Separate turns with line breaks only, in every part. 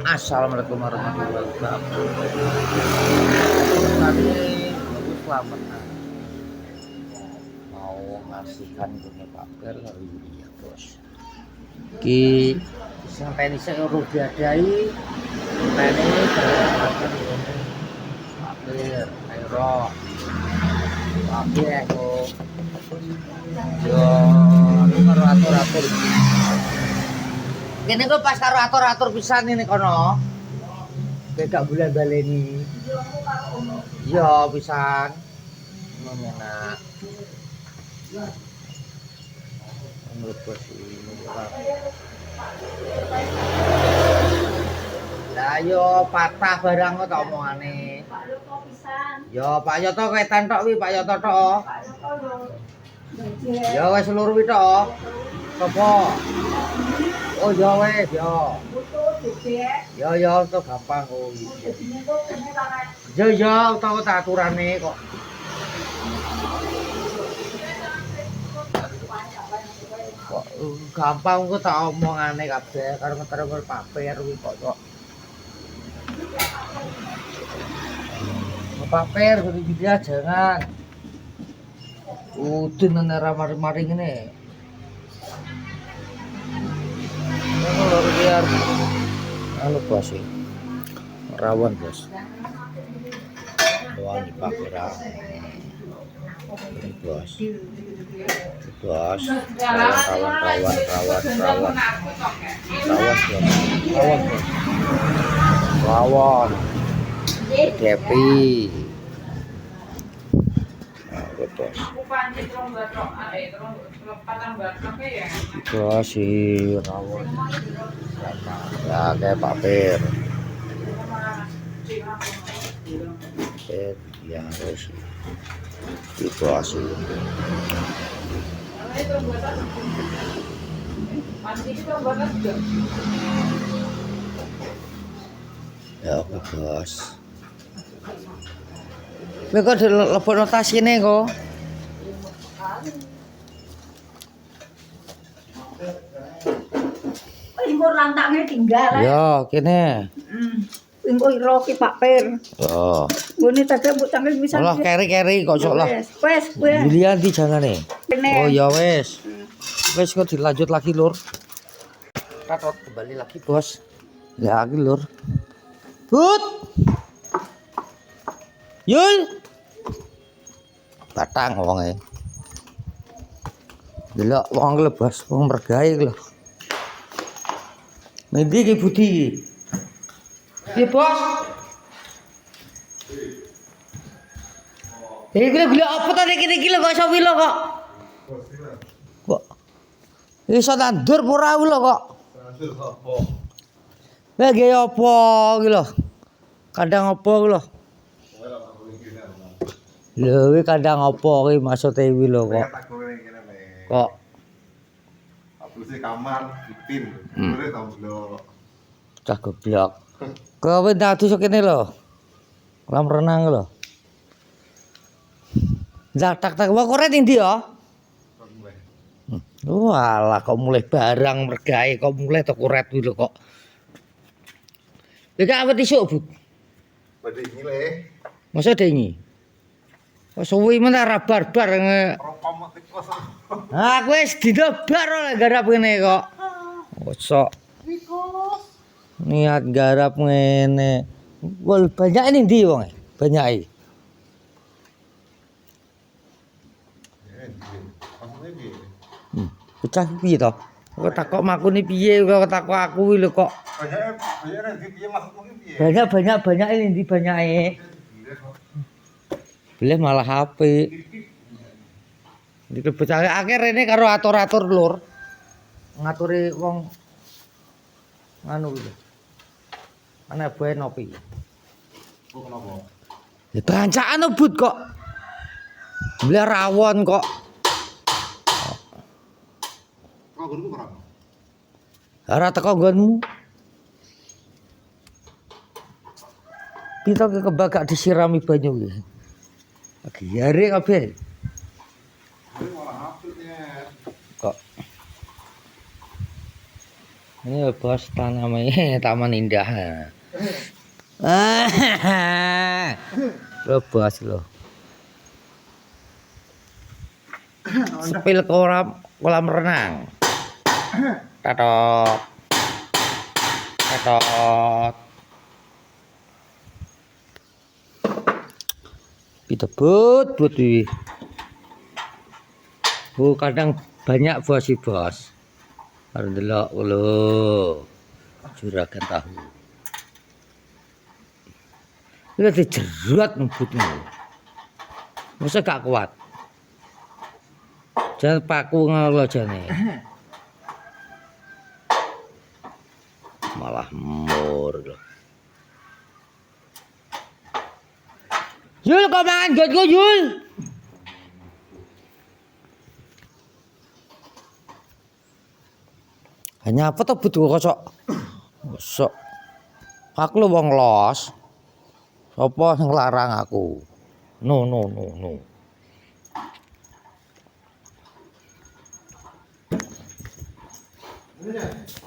Assalamualaikum warahmatullahi wabarakatuh. Tadi aku selamat mau ngasihkan punya Pak Ber ya bos. Ki sampai ini saya urut diadai, ini berangkat ini Pak Ber, ayo Pak Ber kok. Yo, aku karo atur-atur. Kene kok pas karo atur-atur pisan ini kono. Gak boleh baleni. Iya pisan. Menak. Menurut bos ini. Lah yo patah barang kok tak omongane. Yo Pak Yoto ketan tok wi Pak Yoto tok. Yo wis seluruh wi tok. Sopo? Oh ya wes ya. Ya itu gampang kok. Ya utawa aturane kok. Kok gampang kok tak omongane kabeh karo ngeter paper kuwi kok. Paper gede-gede jangan. Udah nara mari-mari ngene. Luar biasa. Anu bos sih. Rawan bos. Doang dipakai rawan. Bos. Bos. Rawan. Rawan. Happy. Bos. Bos sih rawon. Ya kayak Pak Per. Ya harus. Itu sih. Ya oke bos. Mereka telepon notasi nih kok.
Engko rantangnya tinggal.
Ya, kene.
Engko iro ki Pak Per.
Oh.
Ngene tadi mbok tangkel bisa.
Olah keri-keri kok sok lah.
Wes.
Bilian di jangane. Oh ya wes. Wes kok dilanjut lagi, Lur. Kita kembali lagi, Bos. Ya lagi, Lur. But. Yul. Batang wonge. Delok wong lebas, wong mergawe lho. Ngendi ki Budi? Piye, Bos? Gila apa ta iki lho kok iso wilo kok? Kok iso tandur ora lho kok? Tandur apa? Lah ge apa iki lho? Kadang apa iki lho? Lho iki kadang apa iki maksude iki lho kok? Kok
Abuse kamar dipin. Ora tau lho.
Cah goblok. Kowe tadi sok kene lho. Kolam renang lho. Tak wae koret ndi ya? Walah kok mulai barang mergae kok mulai tok koret kuwi lho kok. Iki awet isuk, Bu.
Badhe ngile.
Masa dengi. Kok suwi men ora barbar.
Rokom tikus.
Ah wis didobar oleh garap kene kok. Kosok. Niat garap ngene. Wal banyak ini ndi wong? Banyak iki. Pecah piye to? Kok takok makune piye kok takok aku lho kok. Banyak ini ndi banyake. Boleh malah HP. Iki becake akhir rene karo atur-atur Lur. Ngaturi wong anu iki. Ana bae nopi.
Kok kenapa?
Ya trancaan obut kok. Beli rawon kok.
Kok guru ora?
Ora teko nggonmu. Kita kebagak disirami banyu iki. Lagi yare kabeh.
Malah hapus ya.
Kok Ini bos tanamnya taman indah. Lo bos lo. Sepil kolam renang. Tatot. Tatot. Kita but ini. Bu kadang banyak bos sih bos. Harus delok lo juragan tahu. Ini dijerat ngebutnya. Masa gak kuat. Jangan paku ngono jane. Malah mur lho. Yul kok mangan gotku Yul. Hanya apa tuh butuh kocok? Kocok. Aku lu wong los. Sopo sing larang aku? No.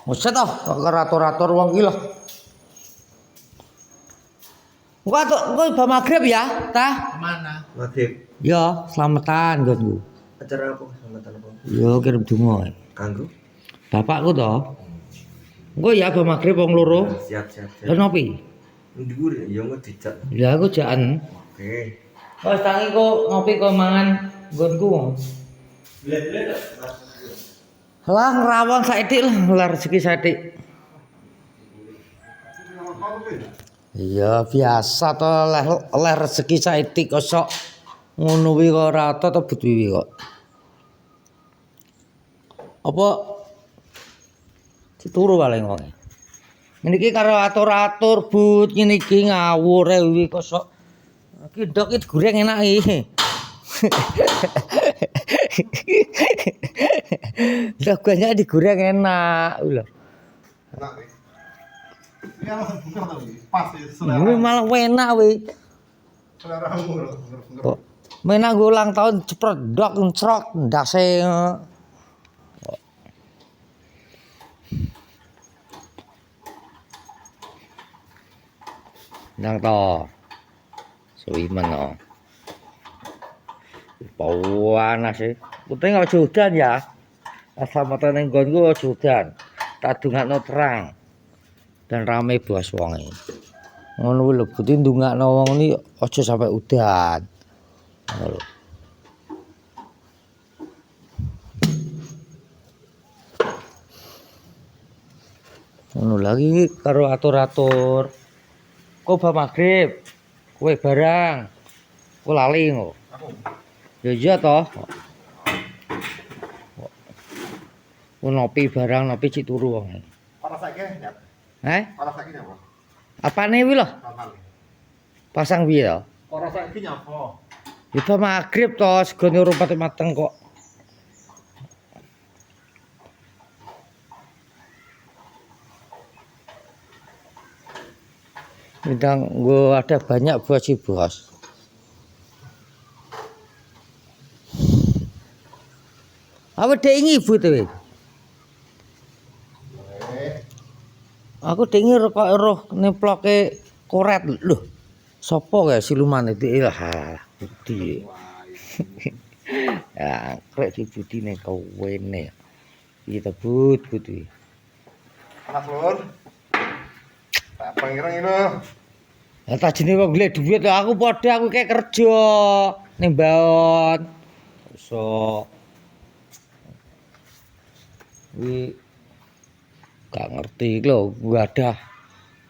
Mesti toh, rator-rator wong iki lho. Engko ba magrib ya, tah?
Mana?
Maghrib.
Ya, selamatan nggonku.
Acara apa? Selamatan apa?
Yo kirim donga.
Kanggo?
Bapakku toh. Engko ya ba magrib wong loro.
Siap.
Lha nopi?
Dhuwur ya engko dijak.
Ya aku jakan.
Oke.
Wes tangi kok ngopi kok mangan nggonku. Lah ngrawon saithik lah rezeki saithik. Iya biasa to leh rezeki saithik kosok ngono kuwi kok ora ata to but wiwi kok. Apa dituru paling wong. Ngene iki karo atur-atur but ngene iki ngawur e wiwi kosok. Iki ndok iki digoreng enak iki. Lah banyak digoreng enak lho.
Enak nih. Ini langsung buka tadi. Pas ya
Ini malah enak wi.
seleramu loh.
Kok menak gue ulang tahun cepet dok ncrok ndase. Nang to. Suwimen no. Panas sih. Penting aja udan ya. Asal mata ning nggonku aja udan. Tak dungakno terang. Dan rame bos wonge. Ngono kuwi lho, Gusti ndungakno wong iki aja sampai udan. Ngono lho. Ngono lagi karo atur-atur. Kok ba magrib. Kowe barang. Kowe lali ngono.
Aku.
Ya iya toh. Ngopi barang nopi cik turu wong.
Para saiki nyap. Para saiki nyapa?
Apane kuwi lho?
Total.
Pasang piye to?
Para saiki nyapa?
Ya ba magrib to, segone urung pati mateng kok. Bintang gua ada banyak buat si bos. Apa dengi ibu tuh? Aku dengi kok roh neploke koret lho. Sopo kae siluman iki lah. Budi. Ya, krek dibudine kowene. Iki tebut kuwi.
Panas lur. Tak pengiran ini.
Lah tajine wong golek dhuwit lho aku padha aku kayak kerja ning Baon. So gak ngerti lho wadah.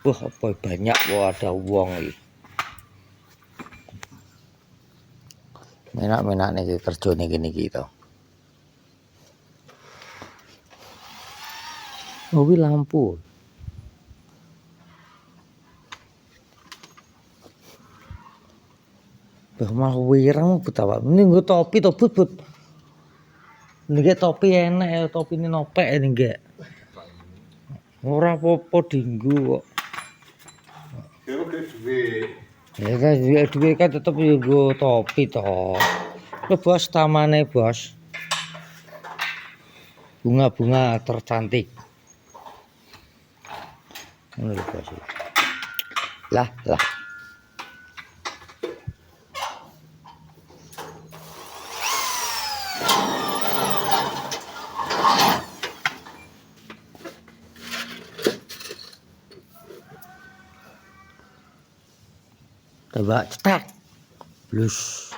Wah apa banyak ada wong iki. Menak-menak nih kerja nih gini gitu. Oh lampu. Bah malah wirang betapa. Ini gue topi to but. Ini topi enak ya topi ini nopek ini gak. Ora apa-apa dinggo kok.
Ya udah duit.
Ya kan duwe kan tetep yo nggo topi to. Lho bos tamane bos. Bunga-bunga tercantik. Ngono lho bos. Lah. Coba cetak. Blus.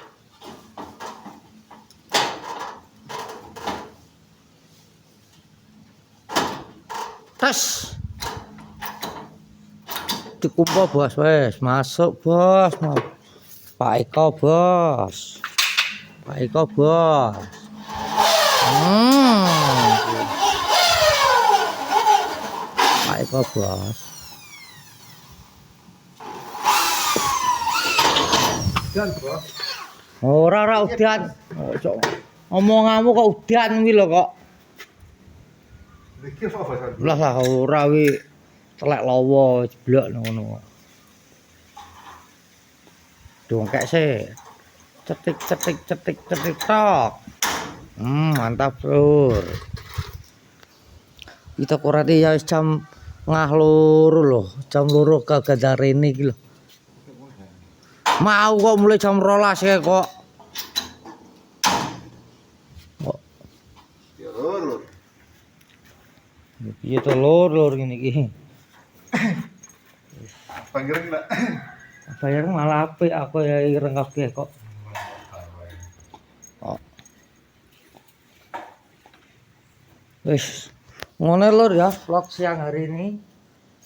Tas. Dikumpul bos, wes masuk bos. Pak Eko bos. Pak Eko bos. Pak Eko bos.
Dan bos.
Ora udan. Omonganmu kok udan kuwi lho kok.
Iki apa bos?
Lah ora wi telek lawa jeblok ngono. Dongkek sih. Cetik tok. Mantap, Bro. Kita kurate ya wis jam ngah loro lho, jam loro kagandarene iki lho. Mau kok mulai jam 12 ya kok.
Ya lur.
Piye to lur ngene iki.
Panggil enggak?
Bayar malah apik aku ya ireng kabeh kok. Wis, ngono lur ya vlog siang hari ini.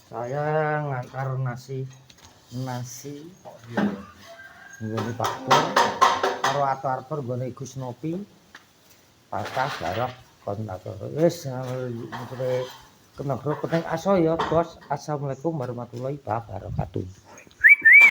Saya ngantar nasi nggone Pak Pur karo atur-atur nggone Gus Nopi. Patah barok kontaktor. Wis mutere kena penting aso ya, Bos. Assalamualaikum warahmatullahi wabarakatuh.